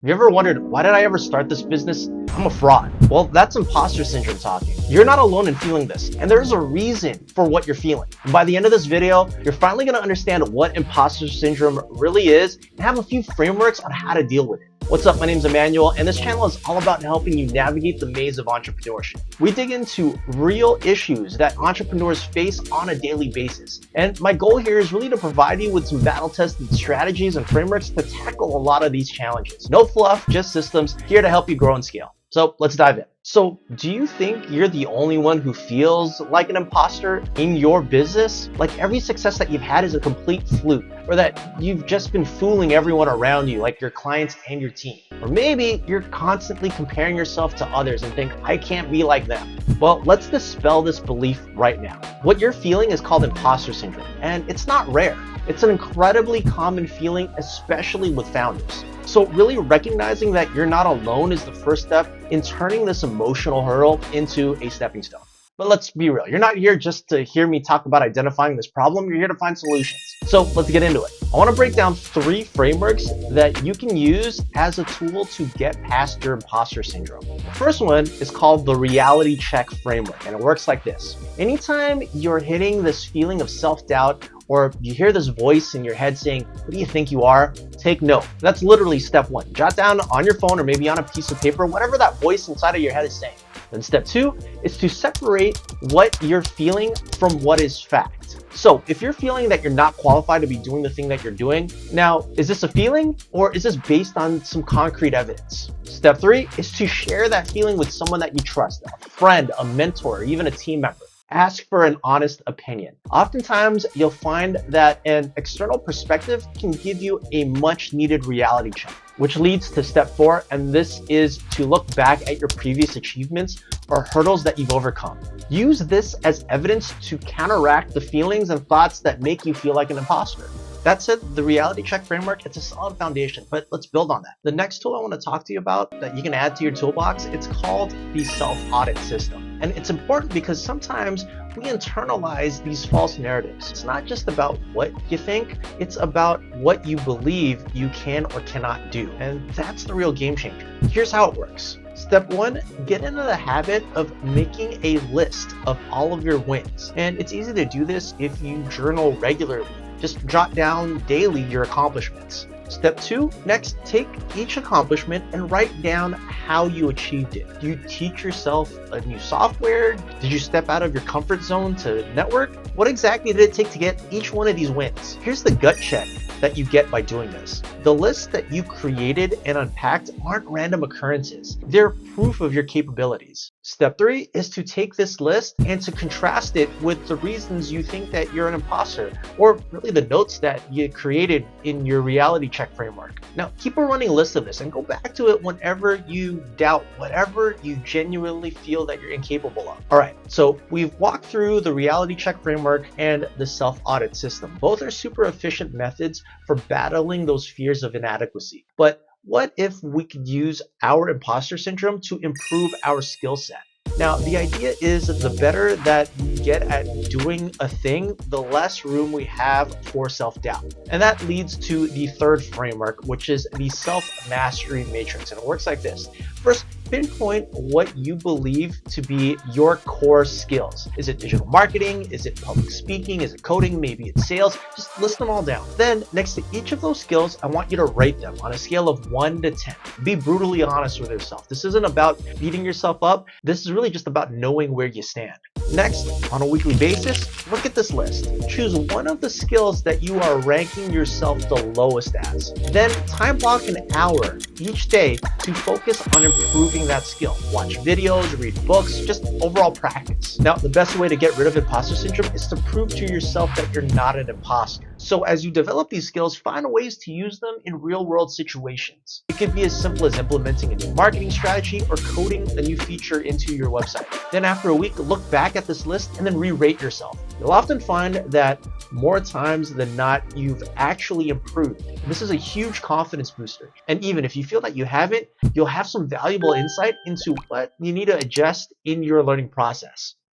Have you ever wondered, why did I ever start this business? I'm a fraud. Well, that's imposter syndrome talking. You're not alone in feeling this, and there's a reason for what you're feeling. And by the end of this video, you're finally gonna understand what imposter syndrome really is and have a few frameworks on how to deal with it. What's up, my name's Emmanuel, and this channel is all about helping you navigate the maze of entrepreneurship. We dig into real issues that entrepreneurs face on a daily basis. And my goal here is really to provide you with some battle-tested strategies and frameworks to tackle a lot of these challenges. No fluff, just systems here to help you grow and scale. So let's dive in. So do you think you're the only one who feels like an imposter in your business? Like every success that you've had is a complete fluke, or that you've just been fooling everyone around you, like your clients and your team? Or maybe you're constantly comparing yourself to others and think, I can't be like them. Well, let's dispel this belief right now. What you're feeling is called imposter syndrome, and it's not rare. It's an incredibly common feeling, especially with founders. So really recognizing that you're not alone is the first step in turning this emotional hurdle into a stepping stone. But let's be real, you're not here just to hear me talk about identifying this problem, you're here to find solutions. So let's get into it. I want to break down 3 frameworks that you can use as a tool to get past your imposter syndrome. The first one is called the reality check framework, and it works like this. Anytime you're hitting this feeling of self-doubt, or you hear this voice in your head saying, what do you think you are? Take note. That's literally step 1. Jot down on your phone or maybe on a piece of paper, whatever that voice inside of your head is saying. Then step 2 is to separate what you're feeling from what is fact. So if you're feeling that you're not qualified to be doing the thing that you're doing, now, is this a feeling or is this based on some concrete evidence? Step 3 is to share that feeling with someone that you trust, a friend, a mentor, or even a team member. Ask for an honest opinion. Oftentimes, you'll find that an external perspective can give you a much needed reality check, which leads to step 4, and this is to look back at your previous achievements or hurdles that you've overcome. Use this as evidence to counteract the feelings and thoughts that make you feel like an imposter. That said, the reality check framework, it's a solid foundation, but let's build on that. The next tool I want to talk to you about that you can add to your toolbox, it's called the self-audit system. And it's important because sometimes we internalize these false narratives. It's not just about what you think, it's about what you believe you can or cannot do. And that's the real game changer. Here's how it works. Step 1, get into the habit of making a list of all of your wins. And it's easy to do this if you journal regularly. Just jot down daily your accomplishments. Step 2, next, take each accomplishment and write down how you achieved it. Do you teach yourself a new software? Did you step out of your comfort zone to network? What exactly did it take to get each one of these wins? Here's the gut check that you get by doing this. The lists that you created and unpacked aren't random occurrences. They're proof of your capabilities. Step 3 is to take this list and to contrast it with the reasons you think that you're an imposter, or really the notes that you created in your reality check framework. Now, keep a running list of this and go back to it whenever you doubt whatever you genuinely feel that you're incapable of. All right, so we've walked through the reality check framework and the self-audit system. Both are super efficient methods for battling those fears of inadequacy. But what if we could use our imposter syndrome to improve our skill set? Now, the idea is that the better that we get at doing a thing, the less room we have for self-doubt. And that leads to the third framework, which is the self-mastery matrix. And it works like this. First, pinpoint what you believe to be your core skills. Is it digital marketing? Is it public speaking? Is it coding? Maybe it's sales. Just list them all down. Then next to each of those skills, I want you to rate them on a scale of 1 to 10. Be brutally honest with yourself. This isn't about beating yourself up. This is really just about knowing where you stand. Next, on a weekly basis, look at this list. Choose one of the skills that you are ranking yourself the lowest as. Then time block an hour each day to focus on improving that skill. Watch videos, read books, just overall practice. Now, the best way to get rid of imposter syndrome is to prove to yourself that you're not an imposter. So as you develop these skills, find ways to use them in real-world situations. It could be as simple as implementing a new marketing strategy or coding a new feature into your website. Then after a week, look back at this list and then re-rate yourself. You'll often find that more times than not, you've actually improved. This is a huge confidence booster. And even if you feel that you haven't, you'll have some valuable insight into what you need to adjust in your learning process.